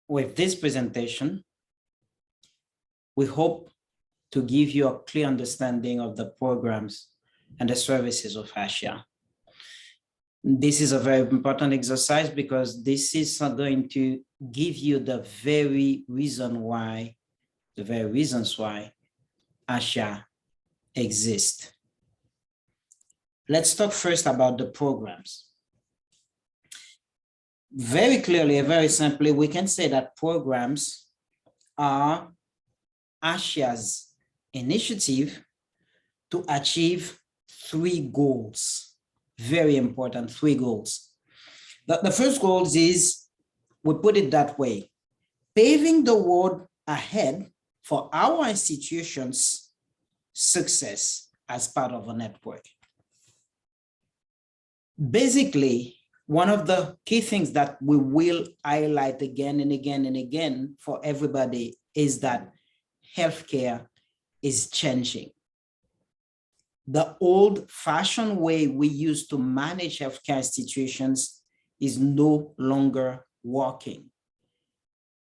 with this presentation, we hope to give you a clear understanding of the programs and the services of AHSIA. This is a very important exercise because this is going to give you the very reasons why AHSIA exists. Let's talk first about the programs. Very clearly and very simply, we can say that programs are AHSIA's initiative to achieve 3 goals, very important 3 goals. The first goal is, we put it that way, paving the road ahead for our institution's success as part of a network. Basically, one of the key things that we will highlight again and again and again for everybody is that healthcare is changing. The old-fashioned way we used to manage healthcare institutions is no longer working.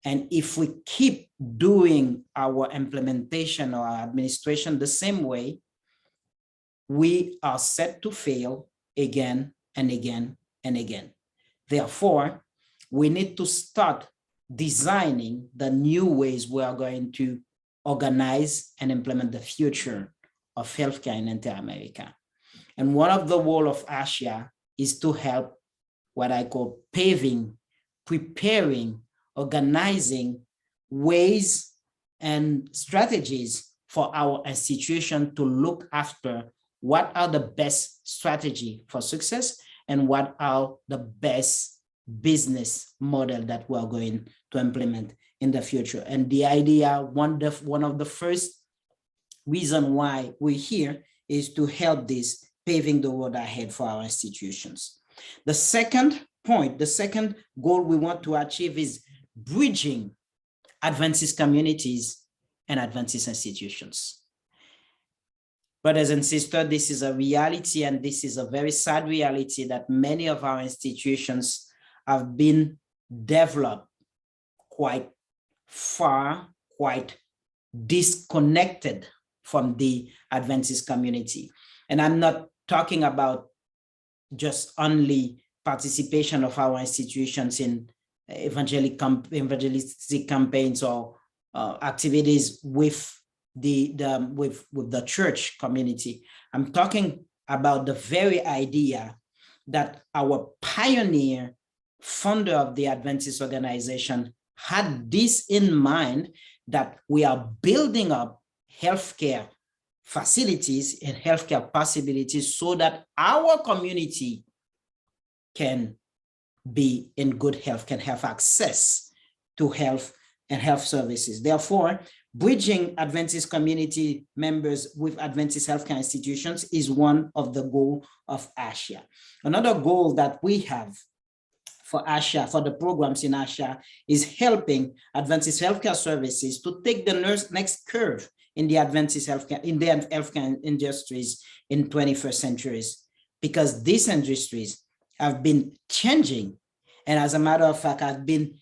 And if we keep doing our implementation or our administration the same way, we are set to fail again and again and again. Therefore, we need to start designing the new ways we are going to organize and implement the future of healthcare in Inter-America. And one of the roles of AHSIA is to help what I call paving, preparing, organizing ways and strategies for our institution to look after what are the best strategy for success and what are the best business model that we are going to implement in the future. And the idea, one of the first reason why we're here is to help this paving the road ahead for our institutions. The second point, the second goal we want to achieve is bridging Adventist communities and Adventist institutions. Brothers and sisters, this is a reality, and this is a very sad reality that many of our institutions have been developed quite far, quite disconnected from the Adventist community. And I'm not talking about just only participation of our institutions in evangelistic campaigns or activities with the church community. I'm talking about the very idea that our pioneer founder of the Adventist organization had this in mind, that we are building up healthcare facilities and healthcare possibilities so that our community can be in good health, can have access to health and health services. Therefore, bridging Adventist community members with Adventist healthcare institutions is one of the goals of AHSIA. Another goal that we have for AHSIA, for the programs in AHSIA, is helping Adventist healthcare services to take the next curve in the Adventist healthcare, in the healthcare industries in 21st centuries, because these industries have been changing, and as a matter of fact, have been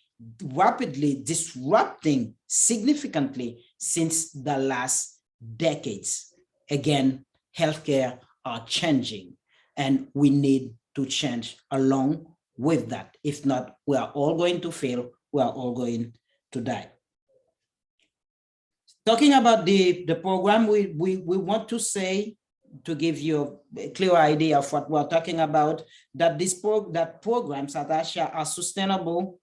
rapidly disrupting significantly since the last decades. Again, healthcare are changing, and we need to change along with that. If not, we are all going to fail. We are all going to die. Talking about the program, we want to say, to give you a clear idea of what we're talking about, that programs at AHSIA are sustainable.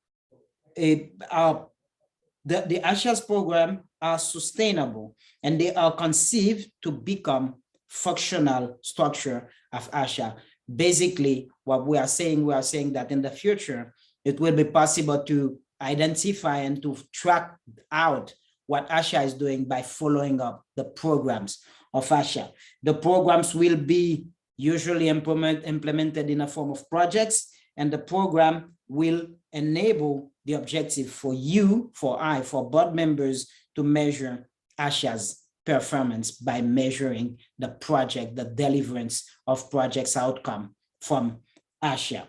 The AHSIA's program are sustainable, and they are conceived to become functional structure of AHSIA. Basically, what we are saying that in the future, it will be possible to identify and to track out what AHSIA is doing by following up the programs of AHSIA. The programs will be usually implemented in a form of projects, and the program will enable the objective for you, for board members to measure AHSIA's performance by measuring the deliverance of projects outcome from AHSIA.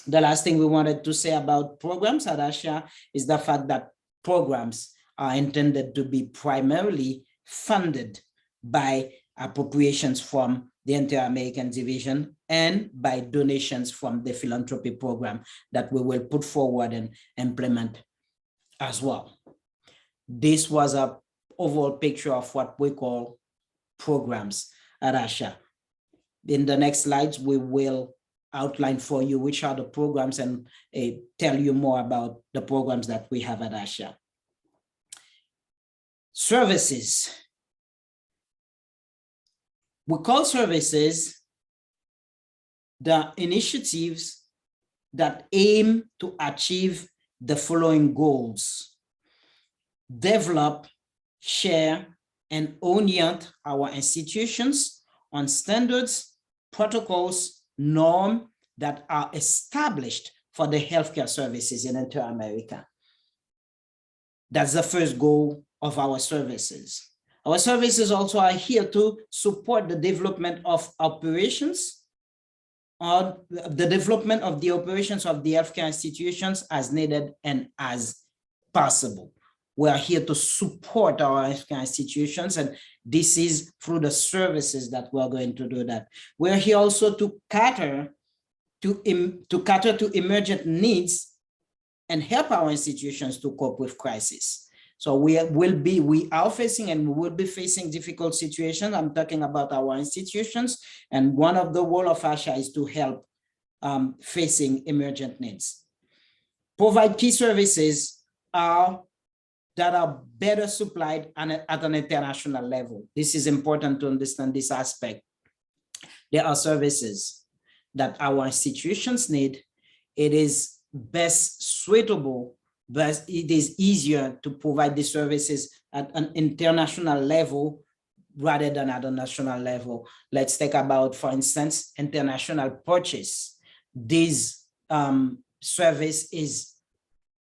The last thing we wanted to say about programs at AHSIA is the fact that programs are intended to be primarily funded by appropriations from the Inter-American Division and by donations from the philanthropy program that we will put forward and implement as well. This was an overall picture of what we call programs at AHSIA. In the next slides, we will outline for you which are the programs and tell you more about the programs that we have at AHSIA. Services. We call services the initiatives that aim to achieve the following goals: develop, share, and orient our institutions on standards, protocols, norms that are established for the healthcare services in Inter-America. That's the first goal of our services. Our services also are here to support the development of operations, or the development of the operations of the healthcare institutions as needed and as possible. We are here to support our healthcare institutions, and this is through the services that we're going to do that. We're here also to cater to emergent needs and help our institutions to cope with crisis. So we are facing and we will be facing difficult situations. I'm talking about our institutions, and one of the role of AHSIA is to help facing emergent needs. Provide key services that are better supplied at an international level. This is important to understand this aspect. There are services that our institutions need. It is best suitable, but it is easier to provide the services at an international level rather than at a national level. Let's take about, for instance, international purchase. This service is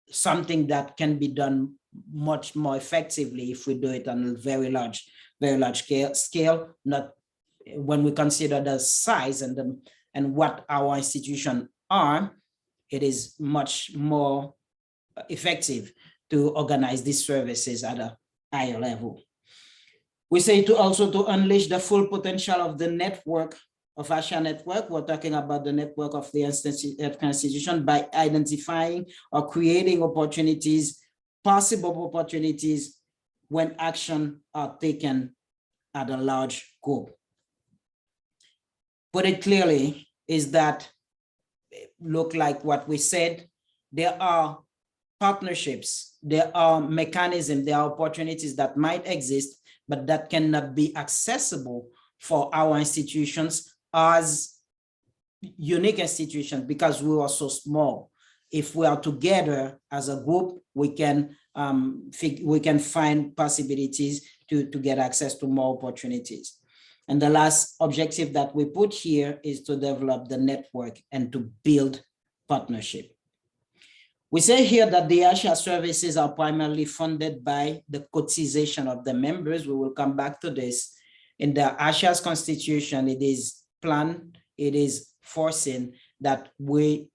something that can be done much more effectively if we do it on a very large scale, not when we consider the size and what our institutions are. It is much more effective to organize these services at a higher level. We say to also to unleash the full potential of the network of AHSIA network. We're talking about the network of the institution by identifying or creating opportunities, possible opportunities when action are taken at a large group. Put it clearly is that, look like what we said, there are partnerships, there are mechanisms, there are opportunities that might exist, but that cannot be accessible for our institutions as unique institutions because we are so small. If we are together as a group, we can find possibilities to get access to more opportunities. And the last objective that we put here is to develop the network and to build partnership. We say here that the AHSIA services are primarily funded by the cotization of the members. We will come back to this. In the AHSIA's constitution, it is planned, it is foreseen that the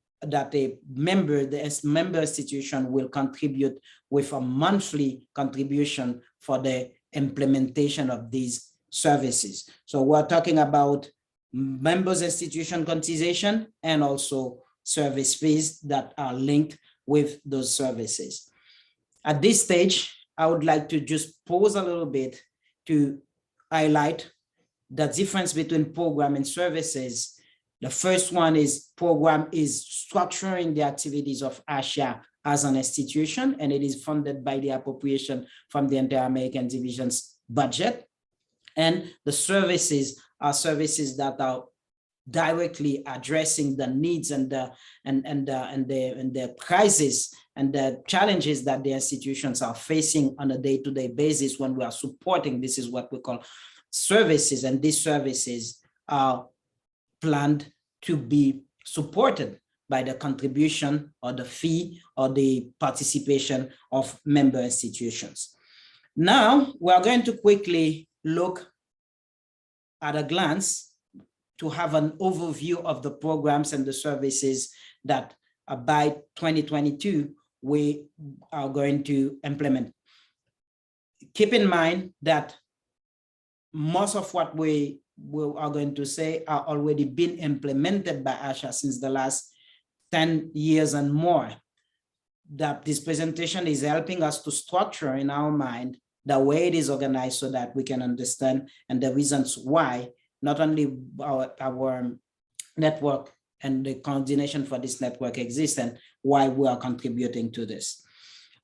member institution will contribute with a monthly contribution for the implementation of these services. So we're talking about members institution cotization and also service fees that are linked with those services. At this stage, I would like to just pause a little bit to highlight the difference between program and services. The first one is program is structuring the activities of AHSIA as an institution, and it is funded by the appropriation from the Inter-American Division's budget. And the services are services that are directly addressing the needs and the crises and the challenges that the institutions are facing on a day-to-day basis when we are supporting. This is what we call services, and these services are planned to be supported by the contribution or the fee or the participation of member institutions. Now, we are going to quickly look at a glance to have an overview of the programs and the services that by 2022, we are going to implement. Keep in mind that most of what we are going to say are already been implemented by AHSIA since the last 10 years and more. That this presentation is helping us to structure in our mind the way it is organized so that we can understand and the reasons why not only our network and the coordination for this network exists and why we are contributing to this.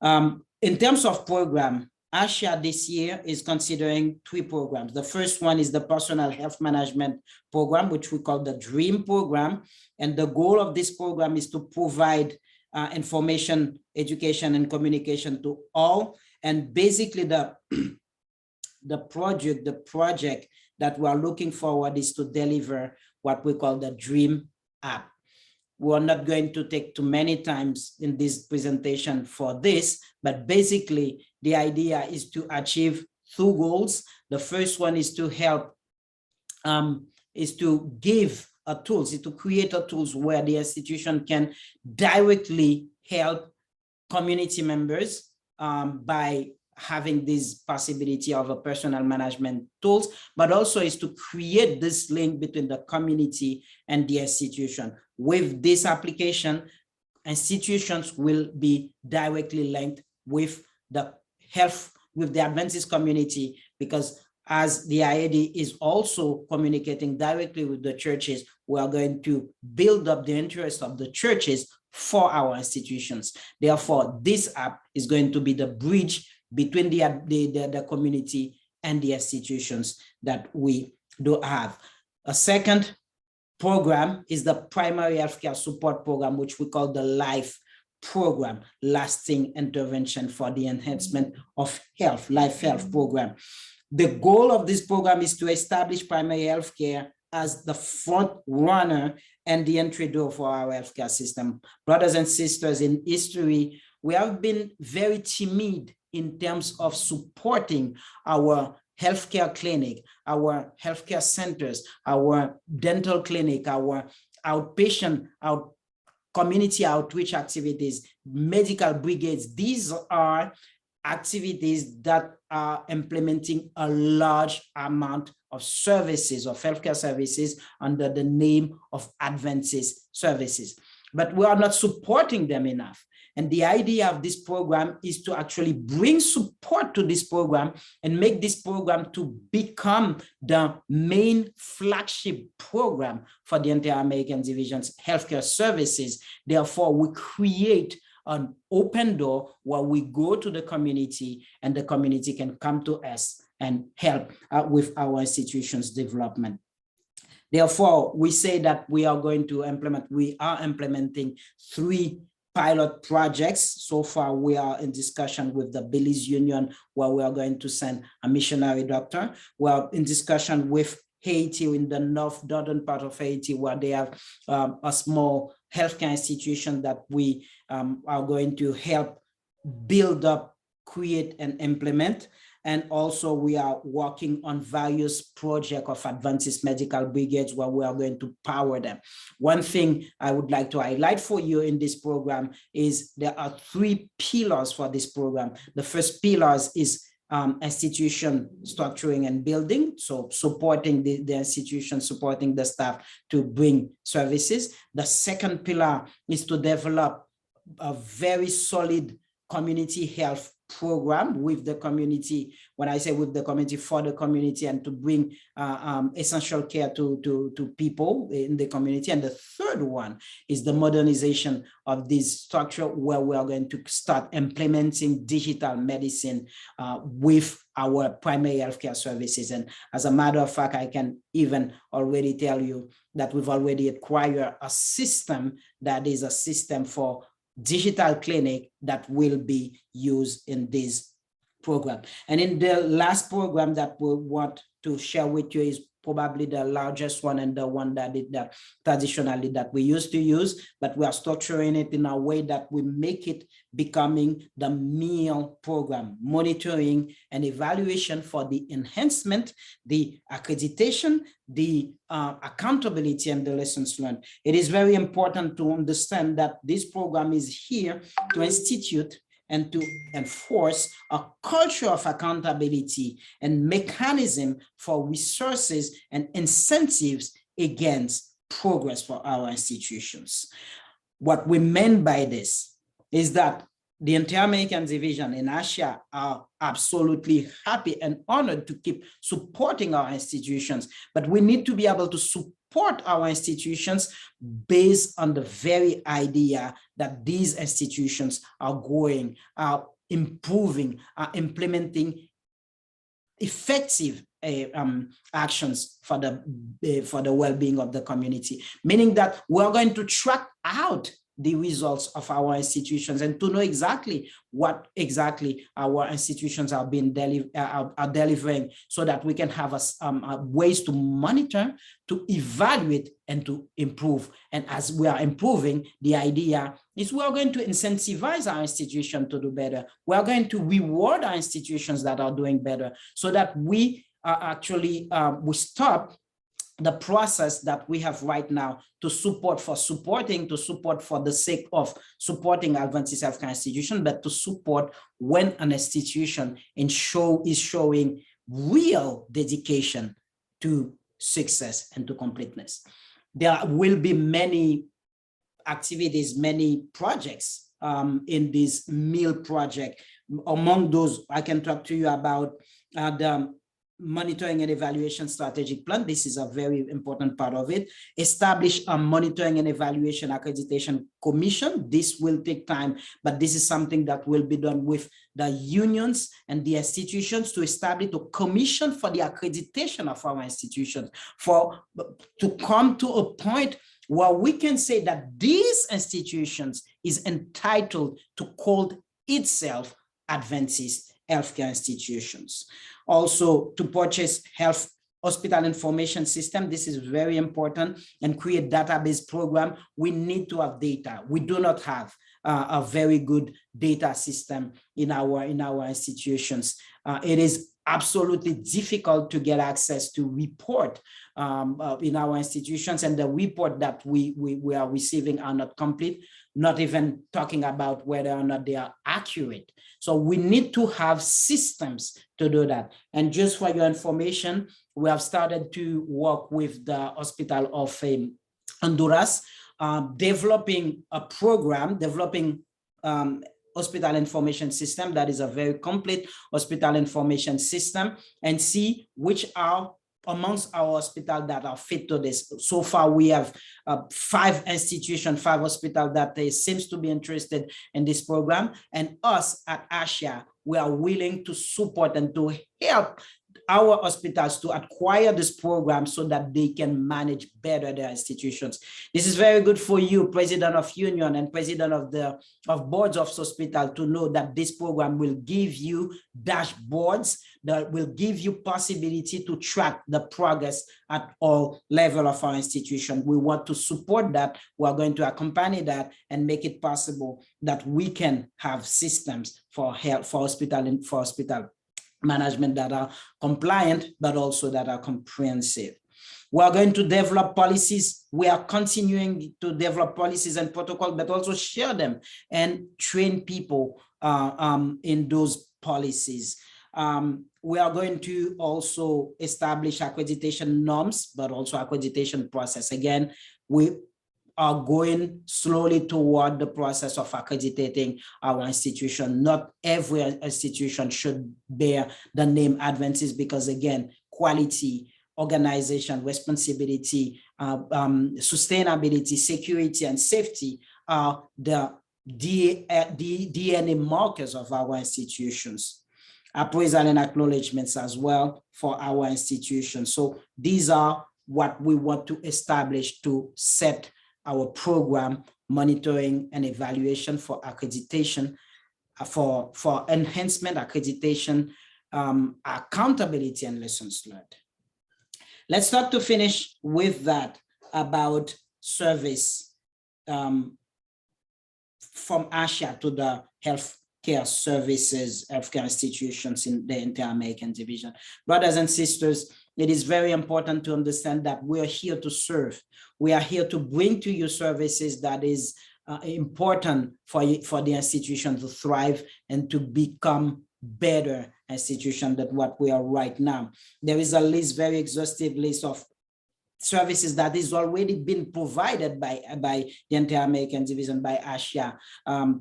In terms of program, AHSIA this year is considering 3 programs. The first one is the Personal Health Management Program, which we call the DREAM program. And the goal of this program is to provide information, education, and communication to all. And basically the project that we are looking forward is to deliver what we call the DREAM app. We're not going to take too many times in this presentation for this, but basically the idea is to achieve 2 goals. The first one is to help, is to give a tools, is to create a tools where the institution can directly help community members by having this possibility of a personal management tools, but also is to create this link between the community and the institution. With this application, institutions will be directly linked with the health, with the Adventist community, because as the IAD is also communicating directly with the churches, we are going to build up the interest of the churches for our institutions. Therefore, this app is going to be the bridge between the community and the institutions that we do have. A second program is the Primary Healthcare Support Program, which we call the LIFE program, Lasting Intervention for the Enhancement of Health, LIFE Health program. The goal of this program is to establish primary healthcare as the front runner and the entry door for our healthcare system. Brothers and sisters, in history, we have been very timid in terms of supporting our healthcare clinic, our healthcare centers, our dental clinic, our outpatient, our community outreach activities, medical brigades. These are activities that are implementing a large amount of services, of healthcare services under the name of Adventist services. But we are not supporting them enough. And the idea of this program is to actually bring support to this program and make this program to become the main flagship program for the entire American Division's healthcare services. Therefore, we create an open door where we go to the community and the community can come to us and help with our institution's development. Therefore, we say that we are going to implement, we are implementing 3 pilot projects. So far, we are in discussion with the Belize Union, where we are going to send a missionary doctor. We are in discussion with Haiti, in the northern part of Haiti, where they have a small healthcare institution that we are going to help build up, create, and implement. And also we are working on various projects of Adventist medical brigades where we are going to power them. One thing I would like to highlight for you in this program is there are 3 pillars for this program. The first pillar is institution structuring and building, so supporting the institution, supporting the staff to bring services. The second pillar is to develop a very solid community health program with the community. When I say with the community, for the community, and to bring essential care to people in the community. And the third one is the modernization of this structure, where we are going to start implementing digital medicine with our primary healthcare services. And as a matter of fact, I can even already tell you that we've already acquired a system that is a system for digital clinic that will be used in this program. And in the last program that we want to share with you is probably the largest one and the one that traditionally that we used to use, but we are structuring it in a way that we make it becoming the meal program, monitoring and evaluation for the enhancement, the accreditation, the accountability, and the lessons learned. It is very important to understand that this program is here to institute and to enforce a culture of accountability and mechanism for resources and incentives against progress for our institutions. What we meant by this is that the Inter-American Division in AHSIA are absolutely happy and honored to keep supporting our institutions, but we need to be able to support our institutions based on the very idea that these institutions are growing, are improving, are implementing effective actions for the well-being of the community, meaning that we're going to track out the results of our institutions and to know exactly what exactly our institutions are being delivering, so that we can have ways to monitor, to evaluate, and to improve. And as we are improving, the idea is we are going to incentivize our institution to do better. We are going to reward our institutions that are doing better, so that we we stop the process that we have right now to support for the sake of supporting Adventist healthcare institution, but to support when an institution is showing real dedication to success and to completeness. There will be many activities, many projects in this meal project. Among those, I can talk to you about the monitoring and evaluation strategic plan. This is a very important part of it. Establish a monitoring and evaluation accreditation commission. This will take time, but this is something that will be done with the unions and the institutions to establish a commission for the accreditation of our institutions, to come to a point where we can say that these institutions is entitled to call itself Adventist healthcare institutions. Also, to purchase hospital information system. This is very important, and create database program. We need to have data. We do not have a very good data system in our institutions. It is absolutely difficult to get access to report in our institutions, and the report that we are receiving are not complete, not even talking about whether or not they are accurate. So we need to have systems to do that. And just for your information, we have started to work with the Hospital of Honduras, developing a program, developing hospital information system that is a very complete hospital information system, and see which are amongst our hospitals that are fit to this. So far, we have 5 institutions, 5 hospitals that seems to be interested in this program. And us at AHSIA, we are willing to support and to help our hospitals to acquire this program so that they can manage better their institutions. This is very good for you, President of Union and President of Boards of Hospital, to know that this program will give you dashboards that will give you possibility to track the progress at all levels of our institution. We want to support that. We are going to accompany that and make it possible that we can have systems for health, for hospital management that are compliant, but also that are comprehensive. We are going to develop policies. We are continuing to develop policies and protocols, but also share them and train people in those policies. We are going to also establish accreditation norms, but also accreditation process. Again, we are going slowly toward the process of accrediting our institution. Not every institution should bear the name Adventist, because again, quality, organization, responsibility, sustainability, security, and safety are the DNA markers of our institutions. Appraisal and acknowledgements as well for our institutions. So these are what we want to establish to set our program, monitoring and evaluation for accreditation, for enhancement, accreditation, accountability, and lessons learned. Let's start to finish with that about service from AHSIA to the healthcare services, healthcare institutions in the Inter-American division. Brothers and sisters, it is very important to understand that we are here to serve. We are here to bring to you services that is important for the institution to thrive and to become better institution than what we are right now. There is a list, very exhaustive list of services that is already been provided by the Inter-American division, by AHSIA,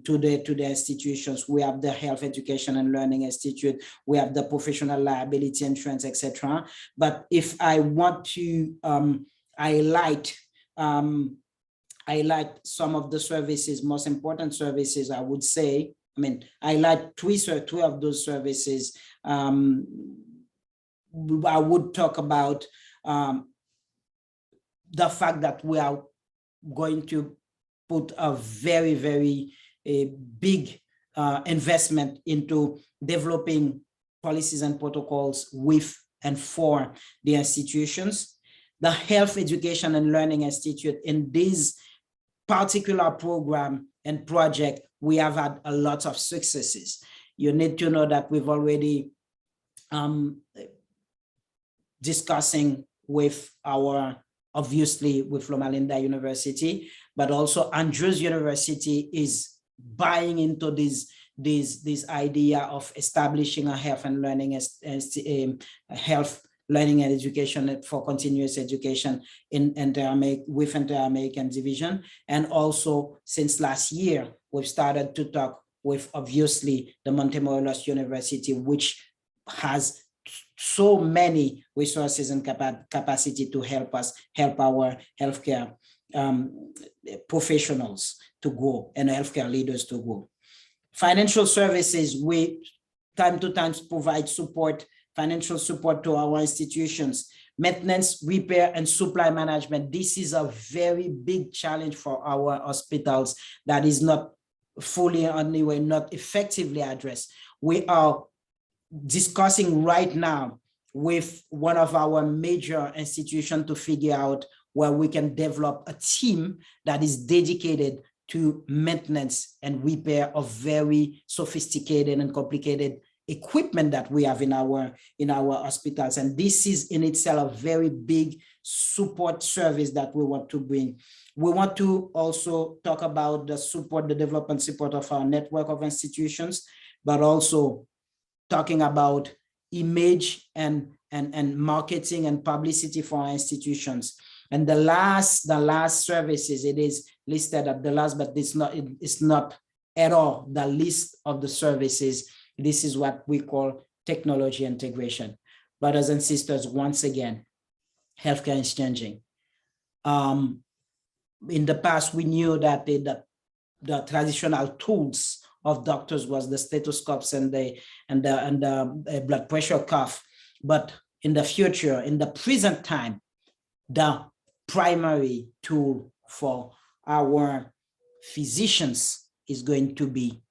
to the institutions. We have the Health Education and Learning Institute, we have the Professional Liability Insurance, etc. But if I want to highlight some of the services, most important services, I would say, highlight two of those services. I would talk about the fact that we are going to put a very, very big investment into developing policies and protocols with and for the institutions. The Health Education and Learning Institute, in this particular program and project, we have had a lot of successes. You need to know that we've already discussing with obviously with Loma Linda University, but also Andrews University is buying into this idea of establishing a health and learning health learning and education for continuous education with Inter-American division. And also since last year, we've started to talk with obviously the Montemorelos University, which has so many resources and capacity to help our healthcare professionals to go and healthcare leaders to go. Financial services, we time to time provide support, financial support to our institutions. Maintenance, repair, and supply management. This is a very big challenge for our hospitals that is not fully, anyway, not effectively addressed. We are discussing right now with one of our major institutions to figure out where we can develop a team that is dedicated to maintenance and repair of very sophisticated and complicated equipment that we have in our hospitals. And this is in itself a very big support service that we want to bring. We want to also talk about the support, the development support of our network of institutions, but also talking about image and marketing and publicity for our institutions. And the last services, it is listed at the last, but it's not at all the list of the services. This is what we call technology integration. Brothers and sisters, once again, healthcare is changing. In the past, we knew that the traditional tools of doctors was the stethoscopes and the blood pressure cuff. But in the future, in the present time, the primary tool for our physicians is going to be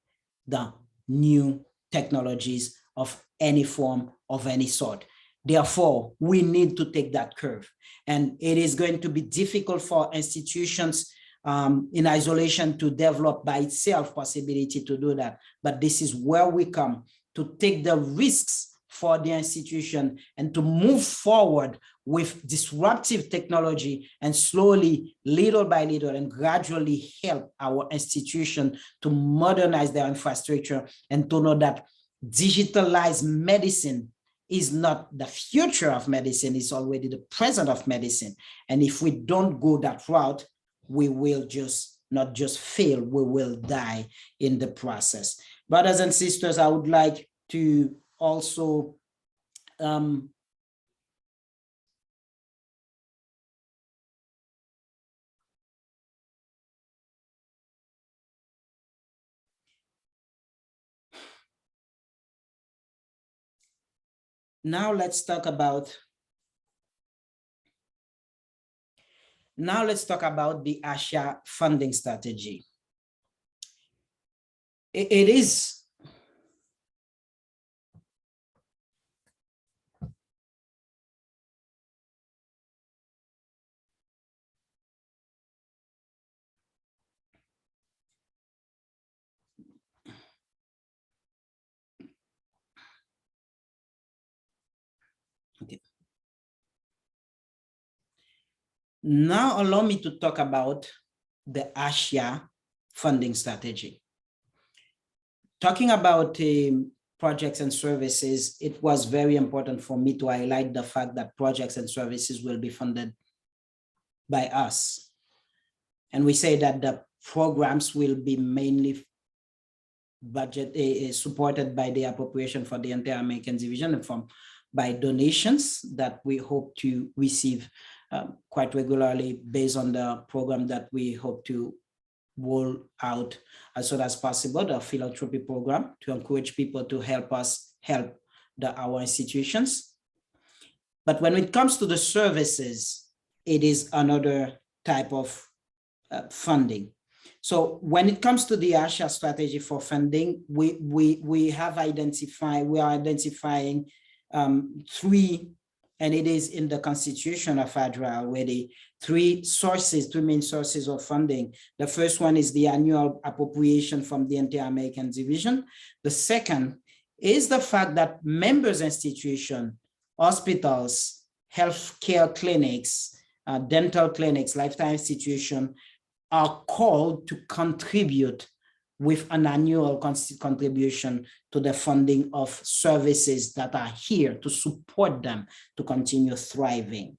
the new technologies of any form, of any sort. Therefore, we need to take that curve. And it is going to be difficult for institutions in isolation to develop by itself possibility to do that. But this is where we come to take the risks for the institution and to move forward with disruptive technology and slowly, little by little, and gradually help our institution to modernize their infrastructure and to know that digitalized medicine is not the future of medicine, it's already the present of medicine. And if we don't go that route, we will just not just fail, we will die in the process. Brothers and sisters, I would like to also now let's talk about the AHSIA funding strategy. It is Now allow me to talk about the AHSIA funding strategy. Talking about projects and services, it was very important for me to highlight the fact that projects and services will be funded by us. And we say that the programs will be mainly supported by the appropriation for the entire American division and by donations that we hope to receive quite regularly based on the program that we hope to roll out as soon as possible, the philanthropy program, to encourage people to help us help our institutions. But when it comes to the services, it is another type of funding. So when it comes to the AHSIA strategy for funding, we are identifying three, and it is in the constitution of ADRA already, three main sources of funding. The first one is the annual appropriation from the entire American division. The second is the fact that members institutions, hospitals, healthcare clinics, dental clinics, lifetime institutions are called to contribute with an annual contribution to the funding of services that are here to support them to continue thriving.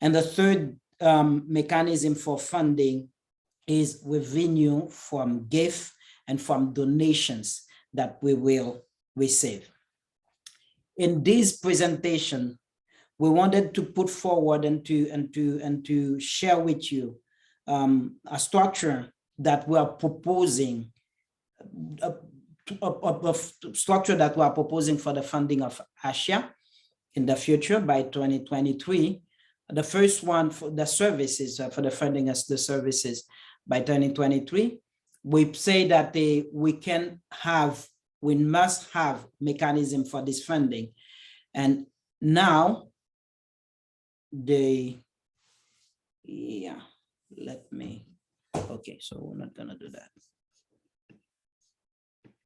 And the third mechanism for funding is revenue from gifts and from donations that we will receive. In this presentation, we wanted to put forward and to share with you a structure that we are proposing, a structure that we are proposing for the funding of AHSIA in the future by 2023. The first one for the services, for the funding of the services by 2023, we say that we must have mechanism for this funding. And now okay, so we're not gonna do that.